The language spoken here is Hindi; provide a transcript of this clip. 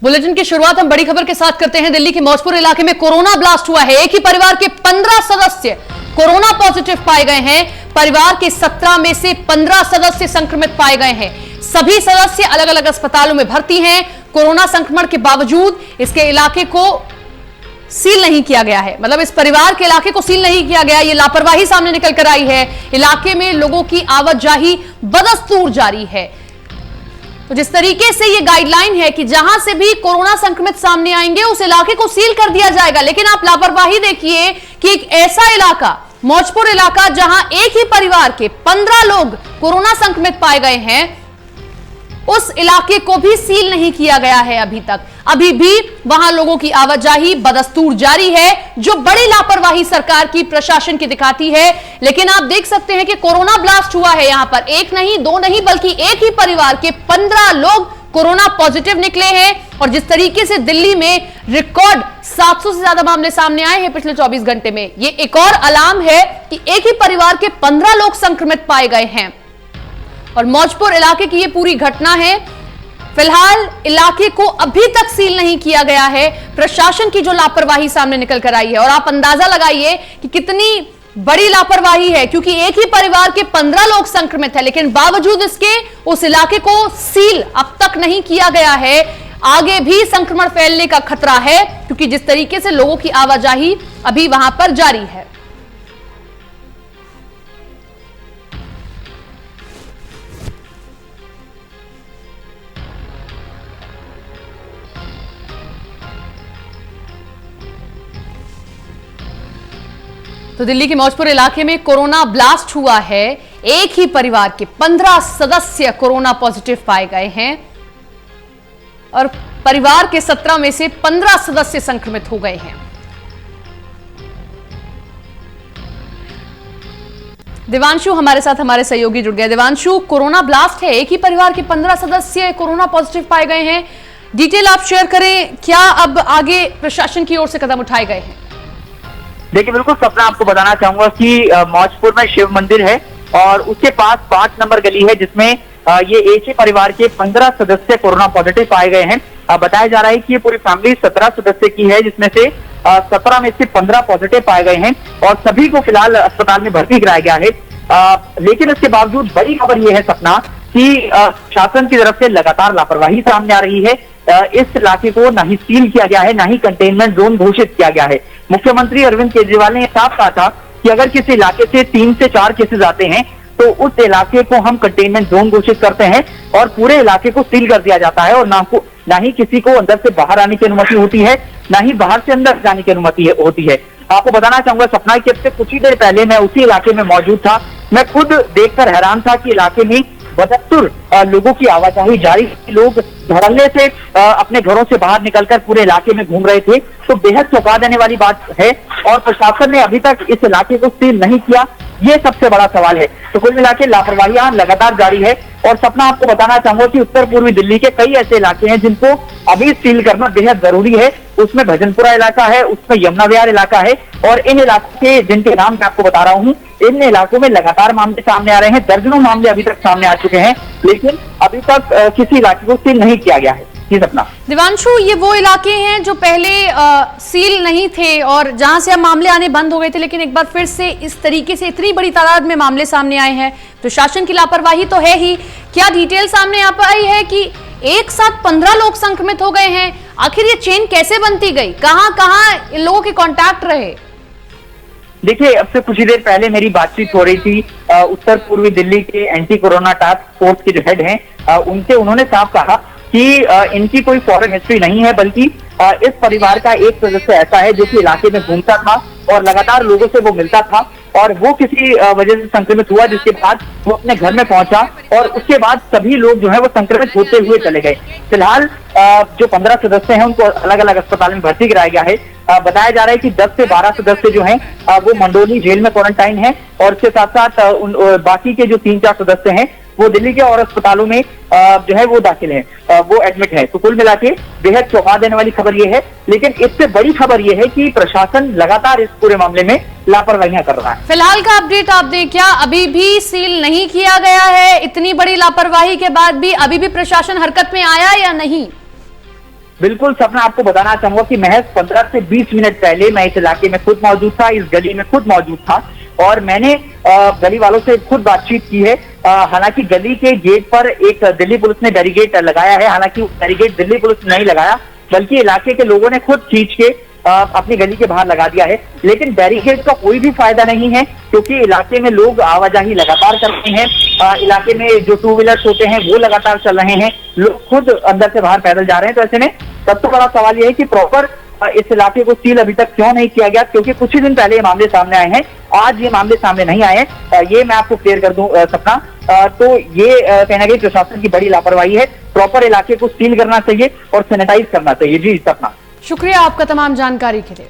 बुलेटिन की शुरुआत हम बड़ी खबर के साथ करते हैं। दिल्ली के मौजपुर इलाके में कोरोना ब्लास्ट हुआ है। एक ही परिवार के 15 सदस्य कोरोना पॉजिटिव पाए गए हैं। परिवार के 17 में से 15 सदस्य संक्रमित पाए गए हैं। सभी सदस्य अलग अलग अस्पतालों में भर्ती हैं। कोरोना संक्रमण के बावजूद इसके इलाके को सील नहीं किया गया है, मतलब इस परिवार के इलाके को सील नहीं किया गया। ये लापरवाही सामने निकल कर आई है। इलाके में लोगों की आवाजाही बदस्तूर जारी है। तो जिस तरीके से ये गाइडलाइन है कि जहां से भी कोरोना संक्रमित सामने आएंगे उस इलाके को सील कर दिया जाएगा, लेकिन आप लापरवाही देखिए कि एक ऐसा इलाका, मौजपुर इलाका, जहां एक ही परिवार के 15 लोग कोरोना संक्रमित पाए गए हैं, उस इलाके को भी सील नहीं किया गया है अभी तक। अभी भी वहां लोगों की आवाजाही बदस्तूर जारी है, जो बड़ी लापरवाही सरकार की, प्रशासन की दिखाती है। लेकिन आप देख सकते हैं कि कोरोना ब्लास्ट हुआ है यहां पर। एक नहीं, दो नहीं, बल्कि एक ही परिवार के 15 लोग कोरोना पॉजिटिव निकले हैं। और जिस तरीके से दिल्ली में रिकॉर्ड 700 से ज्यादा मामले सामने आए हैं पिछले 24 घंटे में, ये एक और अलार्म है कि एक ही परिवार के 15 लोग संक्रमित पाए गए हैं। और मौजपुर इलाके की ये पूरी घटना है। फिलहाल इलाके को अभी तक सील नहीं किया गया है। प्रशासन की जो लापरवाही सामने निकल कर आई है, और आप अंदाजा लगाइए कि कितनी बड़ी लापरवाही है, क्योंकि एक ही परिवार के 15 लोग संक्रमित हैं, लेकिन बावजूद इसके उस इलाके को सील अब तक नहीं किया गया है। आगे भी संक्रमण फैलने का खतरा है, क्योंकि जिस तरीके से लोगों की आवाजाही अभी वहां पर जारी है। तो दिल्ली के मौजपुर इलाके में कोरोना ब्लास्ट हुआ है। एक ही परिवार के 15 सदस्य कोरोना पॉजिटिव पाए गए हैं और परिवार के 17 में से 15 सदस्य संक्रमित हो गए हैं। देवांशु हमारे साथ, हमारे सहयोगी जुड़ गए। देवांशु, कोरोना ब्लास्ट है, एक ही परिवार के 15 सदस्य कोरोना पॉजिटिव पाए गए हैं। डिटेल आप शेयर करें, क्या अब आगे प्रशासन की ओर से कदम उठाए गए हैं? देखिए, बिल्कुल सपना, आपको बताना चाहूंगा कि मौजपुर में शिव मंदिर है और उसके पास 5 नंबर गली है, जिसमें ये एक ही परिवार के 15 सदस्य कोरोना पॉजिटिव पाए गए हैं। बताया जा रहा है कि ये पूरी फैमिली 17 सदस्य की है, जिसमें से 17 में से 15 पॉजिटिव पाए गए हैं और सभी को फिलहाल अस्पताल में भर्ती कराया गया है। लेकिन इसके बावजूद बड़ी खबर ये है सपना कि शासन की तरफ से लगातार लापरवाही सामने आ रही है। इस इलाके को ना ही सील किया गया है, ना ही कंटेनमेंट जोन घोषित किया गया है। मुख्यमंत्री अरविंद केजरीवाल ने साफ कहा था कि अगर किसी इलाके से 3 से 4 केसेस आते हैं तो उस इलाके को हम कंटेनमेंट जोन घोषित करते हैं और पूरे इलाके को सील कर दिया जाता है, और ना ही किसी को अंदर से बाहर आने की अनुमति होती है, ना ही बाहर से अंदर जाने की अनुमति होती है। आपको बताना चाहूंगा सपना कि अब से कुछ ही देर पहले मैं उसी इलाके में मौजूद था। मैं खुद देखकर हैरान था कि इलाके में बदस्तूर लोगों की आवाजाही जारी, लोग धड़ल्ले से अपने घरों से बाहर निकलकर पूरे इलाके में घूम रहे थे। तो बेहद चौंका देने वाली बात है, और प्रशासन ने अभी तक इस इलाके को सील नहीं किया, ये सबसे बड़ा सवाल है। तो कुल मिला के लापरवाहियां लगातार जारी है। और सपना, आपको बताना चाहूंगा कि उत्तर पूर्वी दिल्ली के कई ऐसे इलाके हैं जिनको अभी सील करना बेहद जरूरी है। उसमें भजनपुरा इलाका है, उसमें यमुना विहार इलाका है, और इन इलाकों के जिनके नाम मैं आपको बता रहा हूँ, इन इलाकों में लगातार मामले सामने आ रहे हैं। दर्जनों मामले अभी तक सामने आ चुके हैं, लेकिन अभी तक किसी इलाके को सील नहीं किया गया है। जी सपना। दिवांशु, ये वो इलाके हैं जो पहले सील नहीं थे और जहां से अब मामले आने बंद हो गए थे, लेकिन एक बार फिर से इस तरीके से इतनी बड़ी तादाद में मामले सामने आए हैं। प्रशासन की लापरवाही तो है ही। क्या डिटेल सामने आ पाई है कि एक साथ 15 लोग संक्रमित हो गए हैं? आखिर ये चेन कैसे बनती गई? कहां इन लोगों के कॉन्टैक्ट रहे? देखिए, अब से कुछ ही देर पहले मेरी बातचीत हो रही थी उत्तर पूर्वी दिल्ली के एंटी कोरोना टास्क फोर्स के जो हेड हैं, उन्होंने साफ कहा कि इनकी कोई फॉरेन हिस्ट्री नहीं है, बल्कि इस परिवार का एक सदस्य ऐसा है जो कि इलाके में घूमता था और लगातार लोगों से वो मिलता था, और वो किसी वजह से संक्रमित हुआ, जिसके बाद वो अपने घर में पहुंचा और उसके बाद सभी लोग जो है वो संक्रमित होते हुए चले गए। फिलहाल जो 15 सदस्य हैं उनको अलग अलग अस्पताल में भर्ती कराया गया है। बताया जा रहा है कि 10 से 12 सदस्य जो हैं वो मंडोली जेल में क्वारंटाइन है, और इसके साथ साथ बाकी के जो 3-4 सदस्य हैं वो दिल्ली के और अस्पतालों में जो है वो दाखिल है, वो एडमिट है। तो कुल मिला के बेहद चौंका देने वाली खबर ये है, लेकिन इससे बड़ी खबर ये है कि प्रशासन लगातार इस पूरे मामले में लापरवाहियां कर रहा है। फिलहाल का अपडेट आप दें, क्या अभी भी सील नहीं किया गया है? इतनी बड़ी लापरवाही के बाद भी अभी भी प्रशासन हरकत में आया या नहीं? बिल्कुल सपना, आपको बताना चाहूंगा कि महज 15 से 20 मिनट पहले मैं इस इलाके में खुद मौजूद था, इस गली में खुद मौजूद था और मैंने गली वालों से खुद बातचीत की है। हालांकि गली के गेट पर एक दिल्ली पुलिस ने बैरिकेड लगाया है, हालांकि बैरिकेड दिल्ली पुलिस ने नहीं लगाया बल्कि इलाके के लोगों ने खुद खींच के अपनी गली के बाहर लगा दिया है। लेकिन बैरिकेड का कोई भी फायदा नहीं है क्योंकि इलाके में लोग आवाजाही लगातार कर रहे हैं, इलाके में जो टू व्हीलर्स होते हैं वो लगातार चल रहे हैं, लोग खुद अंदर से बाहर पैदल जा रहे हैं। तो ऐसे में सबसे बड़ा सवाल यह है कि प्रॉपर इस इलाके को सील अभी तक क्यों नहीं किया गया, क्योंकि कुछ ही दिन पहले ये मामले सामने आए हैं, आज ये मामले सामने नहीं आए हैं। ये मैं आपको क्लियर कर दूं सपना, तो ये कहीं ना कहीं प्रशासन की बड़ी लापरवाही है। प्रॉपर इलाके को सील करना चाहिए और सैनिटाइज करना चाहिए। जी सपना, शुक्रिया आपका तमाम जानकारी के लिए।